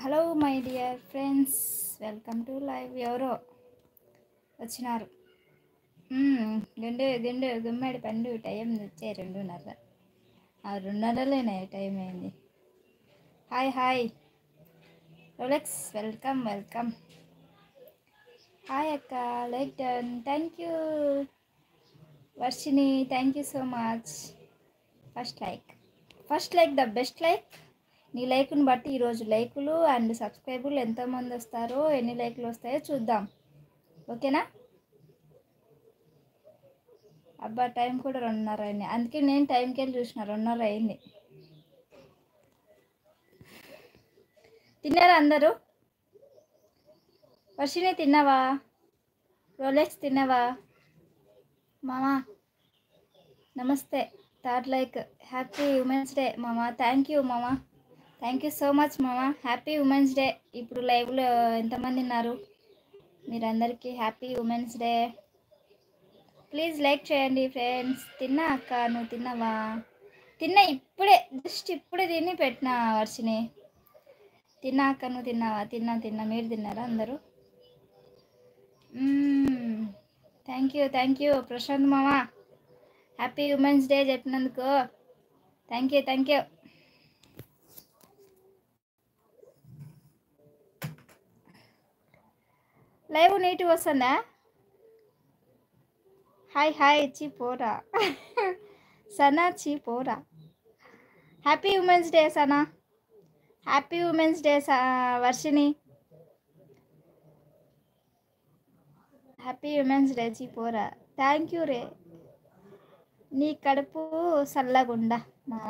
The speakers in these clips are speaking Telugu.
Hello my dear friends, welcome to live. ఎవరో వచ్చినారు. గుమ్మడి పండు టైం వచ్చే 2:30. 2:30లేనే టైం అయింది. Hi hi Rolex, welcome welcome. Hi అక్క, like done. Thank you Varshini, thank you so much. First like the best like. నీ లైక్ను బట్టి ఈరోజు లైకులు అండ్ సబ్స్క్రైబర్లు ఎంతమంది వస్తారో, ఎన్ని లైకులు వస్తాయో చూద్దాం. ఓకేనా? అబ్బా, టైం కూడా 2:30 అయింది. అందుకే నేను టైంకి వెళ్ళి చూసిన 2:30 అయింది. తిన్నారా అందరూ? వర్షిని తిన్నావా? రోలెక్స్ తిన్నావా? మామా నమస్తే. Third like. Happy women's day మామా. థ్యాంక్ యూ మామా, థ్యాంక్ యూ సో మచ్ మామా. Happy women's day. ఇప్పుడు లైవ్లో ఎంతమంది ఉన్నారు? మీరందరికీ happy women's day. Please like చేయండి ఫ్రెండ్స్. తిన్నా అక్క, నువ్వు తిన్నావా? తిన్నా, ఇప్పుడే జస్ట్ ఇప్పుడే తిని పెట్టినా వర్షిని. తిన్నా అక్క, నువ్వు తిన్నావా? తిన్నా. మీరు తిన్నారా అందరూ? థ్యాంక్ యూ ప్రశాంత్ మామా. హ్యాపీ ఉమెన్స్ డే చెప్పినందుకు థ్యాంక్ యూ. లైవ్ నీట్గా వస్తుందా? హాయ్ పోరా సనా పోరా. Happy women's day Sana. Happy women's day Varshini. Happy women's day పోరా. థ్యాంక్ యూ రే. నీ కడుపు చల్లగుండా మామ,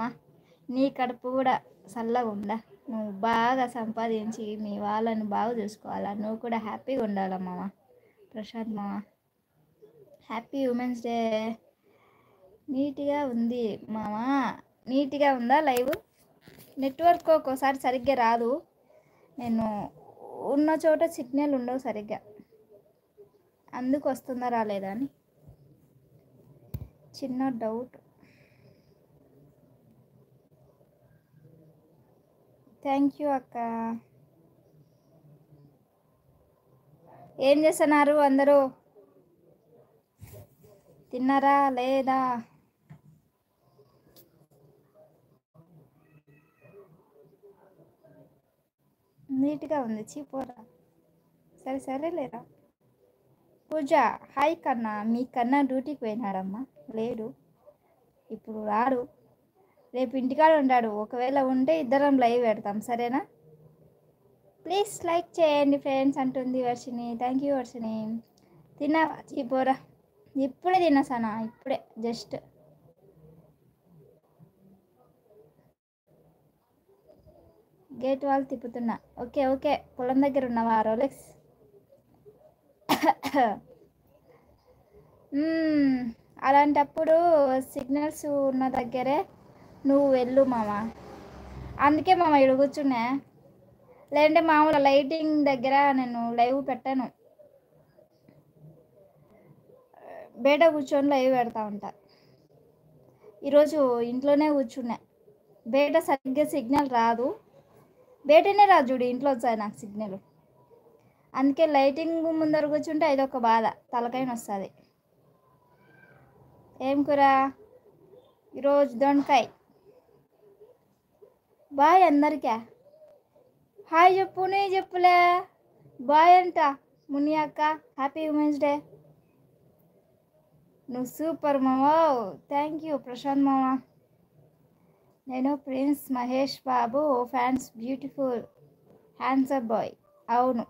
నీ కడుపు కూడా చల్లగుండా. నువ్వు బాగా సంపాదించి మీ వాళ్ళని బాగా చూసుకోవాలా. నువ్వు కూడా హ్యాపీగా ఉండాలా మామ. ప్రశాంత్ మామ, హ్యాపీ ఉమెన్స్ డే. నీట్గా ఉంది మామ. నీట్గా ఉందా లైవ్? నెట్వర్క్ ఒక్కోసారి సరిగ్గా రాదు. నేను ఉన్న చోట సిగ్నల్ ఉండవు సరిగ్గా, అందుకు వస్తుందా రాలేదా అని చిన్న డౌట్. థ్యాంక్ యూ అక్క. ఏం చేస్తున్నారు అందరూ? తిన్నారా లేదా? నీట్గా ఉంది చీపోరా. సరే లేరా. పూజ హాయ్ కన్నా. మీ కన్నా డ్యూటీకి పోయినాడమ్మా. లేడు, ఇప్పుడు రాడు. రేపు ఇంటికాడ ఉంటాడు. ఒకవేళ ఉంటే ఇద్దరం లైవ్ పెడతాం, సరేనా? ప్లీజ్ లైక్ చేయండి ఫ్రెండ్స్ అంటుంది వర్షిని. Thank you Varshini. తిన్నావా? చీపోరా. ఇప్పుడే తిన్నా సనా, ఇప్పుడే జస్ట్. గేట్ వాళ్ళు తిప్పుతున్నా. ఓకే. పొలం దగ్గర ఉన్నావా రోలెక్స్? అలాంటప్పుడు సిగ్నల్స్ ఉన్న దగ్గరే నువ్వు వెళ్ళు మామ. అందుకే మామ ఇక్కడ కూర్చున్నా. లేదంటే మామూలు లైటింగ్ దగ్గర నేను లైవ్ పెట్టాను. బయట కూర్చొని లైవ్ పెడతా ఉంటా. ఈరోజు ఇంట్లోనే కూర్చున్నా. బయట సరిగ్గా సిగ్నల్ రాదు. బయటనే రాదు చూడు, ఇంట్లో వచ్చాయి నాకు సిగ్నల్. అందుకే లైటింగ్ ముందర కూర్చుంటే అదొక బాధ, తలకైన వస్తుంది. ఏం కూర ఈరోజు? దొండకాయ. బాయ్ అందరికా. హాయ్ చెప్పు. నీ చెప్పులే బాయ్ అంట. ముని అక్క హ్యాపీ ఉమెన్స్ డే. నువ్వు సూపర్ మామా. థ్యాంక్ యూ ప్రశాంత్ మామ. నేను prince Mahesh Babu fans. Beautiful handsome boy. అవును.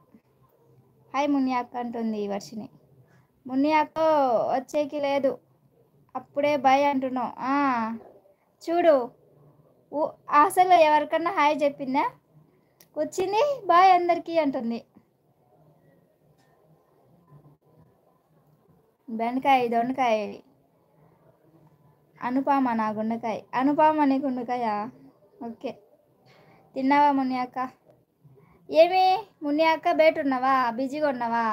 హాయ్ ముని అక్క అంటుంది వర్షిని. ముని అక్క వచ్చేకి లేదు, అప్పుడే బాయ్ అంటున్నావు. చూడు, అసలు ఎవరికన్నా హాయ్ చెప్పిందా? వచ్చింది బాయ్ అందరికీ అంటుంది. బెండకాయ, దొండకాయ. అనుపామ నా గుండకాయ. అనుపామ నీ గుండకాయ. ఓకే. తిన్నావా ముని అక్క? ఏమి ముని అక్క బయట ఉన్నావా? బిజీగా ఉన్నావా?